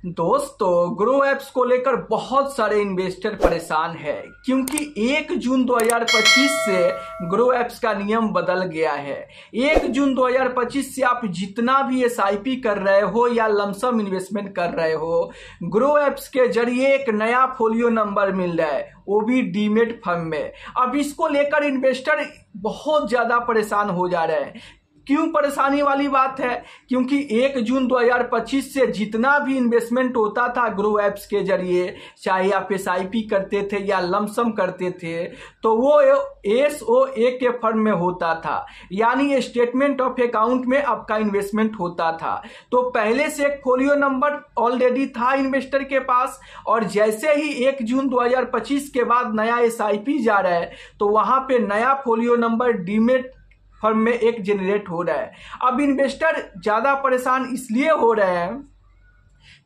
दोस्तों, grow apps को लेकर बहुत सारे इन्वेस्टर परेशान है क्योंकि 1 जून 2025 से ग्रो एप्स का नियम बदल गया है। 1 जून 2025 से आप जितना भी एसआईपी कर रहे हो या लमसम इन्वेस्टमेंट कर रहे हो, ग्रो एप्स के जरिए एक नया फोलियो नंबर मिल रहा है, वो भी डीमेट फर्म में। अब इसको लेकर इन्वेस्टर बहुत ज्यादा परेशान हो जा रहे हैं। क्यों परेशानी वाली बात है? क्योंकि 1 जून 2025 से जितना भी इन्वेस्टमेंट होता था ग्रो एप्स के जरिए, चाहे आप एसआईपी करते थे या लमसम करते थे, तो वो एसओए के फर्म में होता था, यानी स्टेटमेंट ऑफ अकाउंट में आपका इन्वेस्टमेंट होता था। तो पहले से एक फोलियो नंबर ऑलरेडी था इन्वेस्टर के पास, और जैसे ही 1 जून 2025 के बाद नया एसआईपी जा रहा है तो वहां पे नया फोलियो नंबर डीमेट फर्म में एक जनरेट हो रहा है। अब इन्वेस्टर ज्यादा परेशान इसलिए हो रहे हैं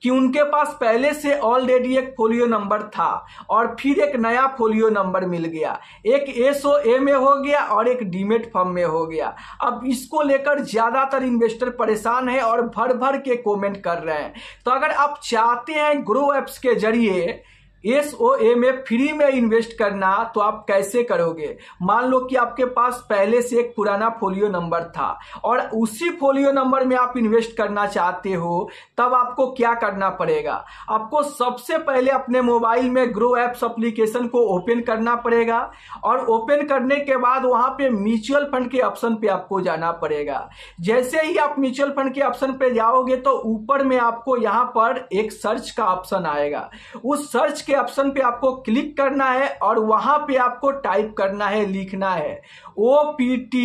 कि उनके पास पहले से ऑलरेडी एक फोलियो नंबर था और फिर एक नया फोलियो नंबर मिल गया, एक एसओए में हो गया और एक डीमेट फर्म में हो गया। अब इसको लेकर ज्यादातर इन्वेस्टर परेशान है और भर भर के कमेंट कर रहे हैं। तो अगर आप चाहते हैं ग्रो एप्स के जरिए एसओए में फ्री में इन्वेस्ट करना, तो आप कैसे करोगे? मान लो कि आपके पास पहले से एक पुराना फोलियो नंबर था और उसी फोलियो नंबर में आप इन्वेस्ट करना चाहते हो, तब आपको क्या करना पड़ेगा? आपको सबसे पहले अपने मोबाइल में ग्रो एप्स एप्लीकेशन को ओपन करना पड़ेगा और ओपन करने के बाद वहां पे म्यूचुअल फंड के ऑप्शन पे आपको जाना पड़ेगा। जैसे ही आप म्यूचुअल फंड के ऑप्शन पे जाओगे तो ऊपर में आपको यहाँ पर एक सर्च का ऑप्शन आएगा। उस सर्च के ऑप्शन पे आपको क्लिक करना है और वहां पे आपको टाइप करना है, लिखना है OPT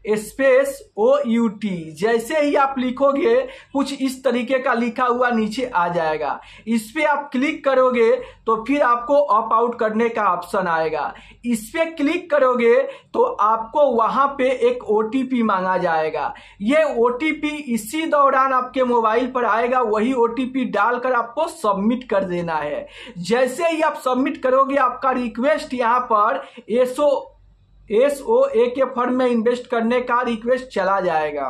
स्पेस OUT। जैसे ही आप लिखोगे कुछ इस तरीके का लिखा हुआ नीचे आ जाएगा। इस पे आप क्लिक करोगे तो फिर आपको ऑप आउट करने का ऑप्शन आएगा। इस पे क्लिक करोगे तो आपको वहां पे एक OTP मांगा जाएगा। ये OTP इसी दौरान आपके मोबाइल पर आएगा, वही OTP डालकर आपको सबमिट कर देना है। जैसे ही आप सबमिट करोगे आपका रिक्वेस्ट यहाँ पर एसओए के फर्म में इन्वेस्ट करने का रिक्वेस्ट चला जाएगा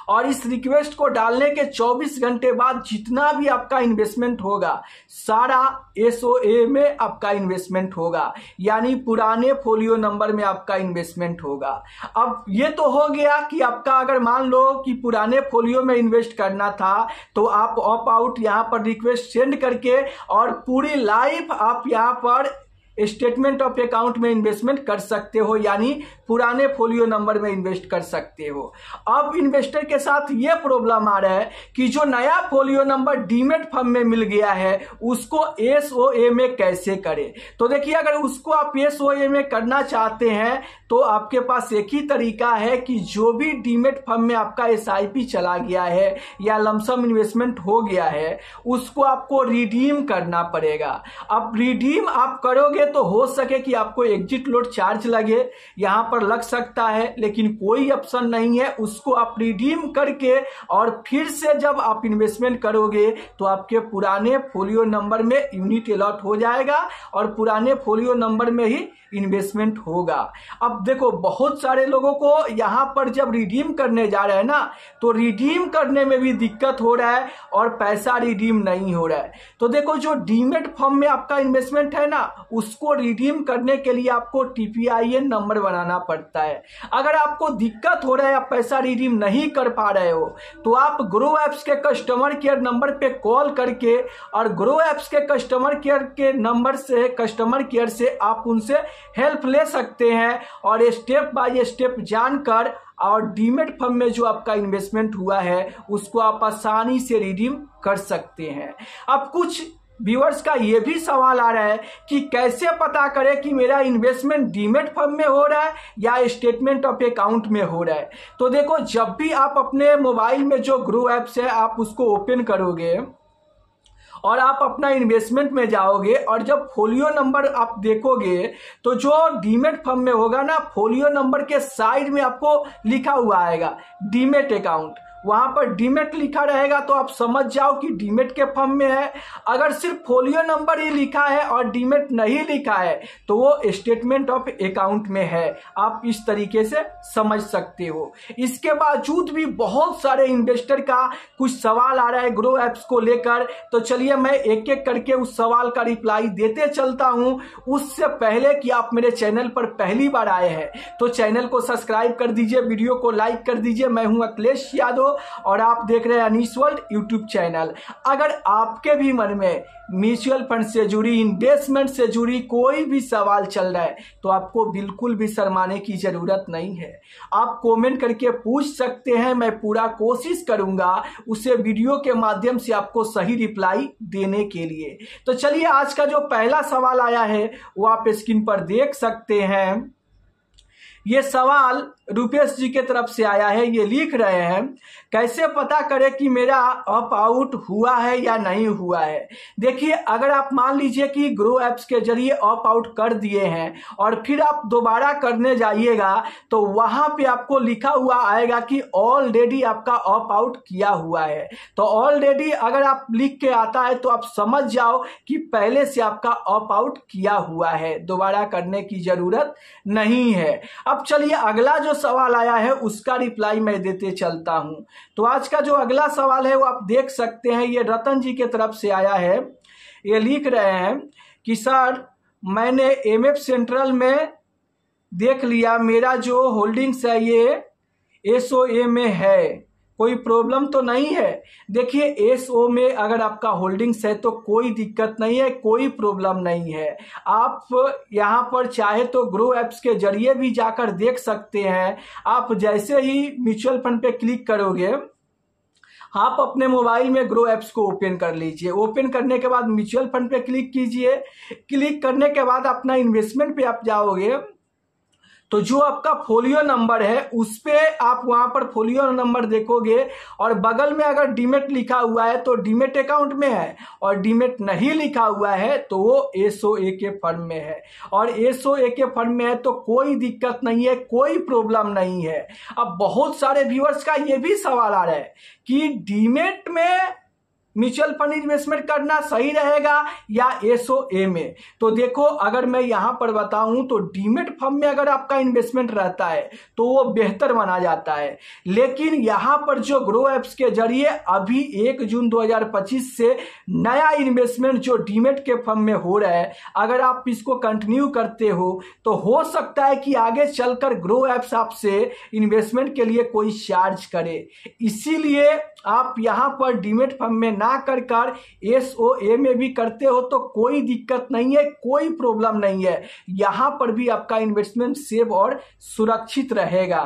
और इस रिक्वेस्ट को डालने के 24 घंटे बाद जितना भी आपका इन्वेस्टमेंट होगा सारा एसओए में आपका इन्वेस्टमेंट होगा, यानी पुराने फोलियो नंबर में आपका इन्वेस्टमेंट होगा। अब ये तो हो गया कि आपका अगर मान लो कि पुराने फोलियो में इन्वेस्ट करना था तो आप ऑप आउट यहाँ पर रिक्वेस्ट सेंड करके और पूरी लाइफ आप यहाँ पर स्टेटमेंट ऑफ अकाउंट में इन्वेस्टमेंट कर सकते हो, यानी पुराने फोलियो नंबर में इन्वेस्ट कर सकते हो। अब इन्वेस्टर के साथ ये प्रॉब्लम आ रहा है कि जो नया फोलियो नंबर डीमेट फर्म में मिल गया है उसको एसओए में कैसे करें? तो देखिए, अगर उसको आप एसओए में करना चाहते हैं तो आपके पास एक ही तरीका है कि जो भी डीमेट फर्म में आपका एसआईपी चला गया है या लमसम इन्वेस्टमेंट हो गया है उसको आपको रिडीम करना पड़ेगा। अब रिडीम आप करोगे तो हो सके कि आपको एग्जिट लोड चार्ज लगे, यहां पर लग सकता है, लेकिन कोई ऑप्शन नहीं है। उसको आप रिडीम करके और फिर से जब आप इन्वेस्टमेंट करोगे तो आपके पुराने फोलियो नंबर में यूनिट अलॉट हो जाएगा और पुराने फोलियो नंबर में ही इन्वेस्टमेंट होगा। अब देखो, बहुत सारे लोगों को यहां पर जब रिडीम करने जा रहे हैं ना, तो रिडीम करने में भी दिक्कत हो रहा है और पैसा रिडीम नहीं हो रहा है। तो देखो, जो डीमेट फर्म में आपका इन्वेस्टमेंट है ना, उसको रिडीम करने के लिए आपको TPIN नंबर बनाना पड़ता है। अगर आपको दिक्कत हो रहा है, आप पैसा रिडीम नहीं कर पा रहे हो, तो आप ग्रो एप्स के कस्टमर केयर नंबर पे कॉल करके और ग्रो एप्स के कस्टमर केयर के नंबर से, कस्टमर केयर से आप उनसे हेल्प ले सकते हैं और स्टेप बाय स्टेप जानकर और डीमेट फर्म में जो आपका इन्वेस्टमेंट हुआ है उसको आप आसानी से रिडीम कर सकते हैं। अब कुछ व्यूअर्स का यह भी सवाल आ रहा है कि कैसे पता करें कि मेरा इन्वेस्टमेंट डीमेट फर्म में हो रहा है या स्टेटमेंट ऑफ अकाउंट में हो रहा है। तो देखो, जब भी आप अपने मोबाइल में जो ग्रो एप्स है आप उसको ओपन करोगे और आप अपना इन्वेस्टमेंट में जाओगे और जब फोलियो नंबर आप देखोगे तो जो डीमेट फर्म में होगा ना, फोलियो नंबर के साइड में आपको लिखा हुआ आएगा डीमेट अकाउंट। वहां पर डीमेट लिखा रहेगा तो आप समझ जाओ कि डीमेट के फॉर्म में है। अगर सिर्फ फोलियो नंबर ही लिखा है और डीमेट नहीं लिखा है तो वो स्टेटमेंट ऑफ अकाउंट में है। आप इस तरीके से समझ सकते हो। इसके बावजूद भी बहुत सारे इन्वेस्टर का कुछ सवाल आ रहा है ग्रो एप्स को लेकर, तो चलिए मैं एक एक करके उस सवाल का रिप्लाई देते चलता हूं। उससे पहले कि आप मेरे चैनल पर पहली बार आए हैं तो चैनल को सब्सक्राइब कर दीजिए, वीडियो को लाइक कर दीजिए। मैं हूं अखिलेश यादव और आप देख रहे हैं अनीश वर्ल्ड यूट्यूब चैनल। अगर आपके भी मन में म्यूचुअल फंड से जुड़ी, इन्वेस्टमेंट से जुड़ी कोई भी सवाल चल रहा है तो आपको बिल्कुल भी शर्माने की जरूरत नहीं है। आप कमेंट करके पूछ सकते हैं, मैं पूरा कोशिश करूंगा उसे वीडियो के माध्यम से आपको सही रिप्लाई देने के लिए। तो चलिए आज का जो पहला सवाल आया है वो आप स्क्रीन पर देख सकते हैं। ये सवाल रुपेश जी के तरफ से आया है। ये लिख रहे हैं, कैसे पता करें कि मेरा अप आउट हुआ है या नहीं हुआ है। देखिए, अगर आप मान लीजिए कि ग्रो एप्स के जरिए अप आउट कर दिए हैं और फिर आप दोबारा करने जाइएगा तो वहां पे आपको लिखा हुआ आएगा कि ऑलरेडी आपका अप आउट किया हुआ है। तो ऑलरेडी अगर आप लिख के आता है तो आप समझ जाओ कि पहले से आपका अप आउट किया हुआ है, दोबारा करने की जरूरत नहीं है। अब चलिए अगला जो सवाल आया है उसका रिप्लाई मैं देते चलता हूं। तो आज का जो अगला सवाल है वो आप देख सकते हैं, ये रतन जी के तरफ से आया है। ये लिख रहे हैं कि सर मैंने एमएफ सेंट्रल में देख लिया, मेरा जो होल्डिंग्स है ये एसओए में है, कोई प्रॉब्लम तो नहीं है। देखिए, एसओ में अगर आपका होल्डिंग्स है तो कोई दिक्कत नहीं है, कोई प्रॉब्लम नहीं है। आप यहां पर चाहे तो ग्रो एप्स के जरिए भी जाकर देख सकते हैं। आप जैसे ही म्यूचुअल फंड पे क्लिक करोगे, आप अपने मोबाइल में ग्रो एप्स को ओपन कर लीजिए। ओपन करने के बाद म्यूचुअल फंड पे क्लिक कीजिए। क्लिक करने के बाद अपना इन्वेस्टमेंट पे आप जाओगे तो जो आपका फोलियो नंबर है उस पे आप वहां पर फोलियो नंबर देखोगे और बगल में अगर डीमेट लिखा हुआ है तो डीमेट अकाउंट में है, और डीमेट नहीं लिखा हुआ है तो वो एसओए के फर्म में है। और एसओए के फर्म में है तो कोई दिक्कत नहीं है, कोई प्रॉब्लम नहीं है। अब बहुत सारे व्यूअर्स का ये भी सवाल आ रहा है कि डीमेट में म्यूचुअल फंड इन्वेस्टमेंट करना सही रहेगा या एसओए में। तो देखो, अगर मैं यहां पर बताऊं तो डीमेट फर्म में अगर आपका इन्वेस्टमेंट रहता है तो वो बेहतर माना जाता है। लेकिन यहां पर जो ग्रो एप्स के जरिए अभी 1 जून 2025 से नया इन्वेस्टमेंट जो डीमेट के फर्म में हो रहा है, अगर आप इसको कंटिन्यू करते हो तो हो सकता है कि आगे चलकर ग्रो एप्स आपसे इन्वेस्टमेंट के लिए कोई चार्ज करे। इसीलिए आप यहां पर डीमेट फर्म में ना कर एसओए में भी करते हो तो कोई दिक्कत नहीं है, कोई प्रॉब्लम नहीं है। यहां पर भी आपका इन्वेस्टमेंट सेफ और सुरक्षित रहेगा।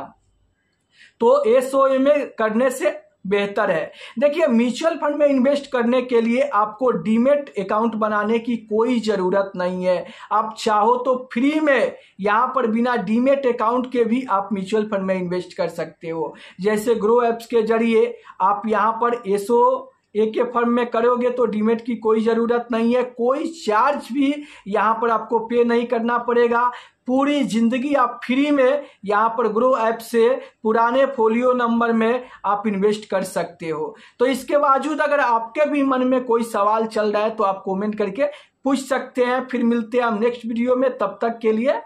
तो एसओए में करने से बेहतर है। देखिए, म्यूचुअल फंड में इन्वेस्ट करने के लिए आपको डीमेट अकाउंट बनाने की कोई जरूरत नहीं है। आप चाहो तो फ्री में यहां पर बिना डीमेट अकाउंट के भी आप म्यूचुअल फंड में इन्वेस्ट कर सकते हो। जैसे ग्रो एप्स के जरिए आप यहां पर एसओए के फर्म में करोगे तो डीमेट की कोई जरूरत नहीं है, कोई चार्ज भी यहां पर आपको पे नहीं करना पड़ेगा। पूरी जिंदगी आप फ्री में यहां पर ग्रो ऐप से पुराने फोलियो नंबर में आप इन्वेस्ट कर सकते हो। तो इसके बावजूद अगर आपके भी मन में कोई सवाल चल रहा है तो आप कमेंट करके पूछ सकते हैं। फिर मिलते हैं हम नेक्स्ट वीडियो में, तब तक के लिए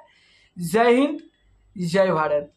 जय हिंद, जय भारत।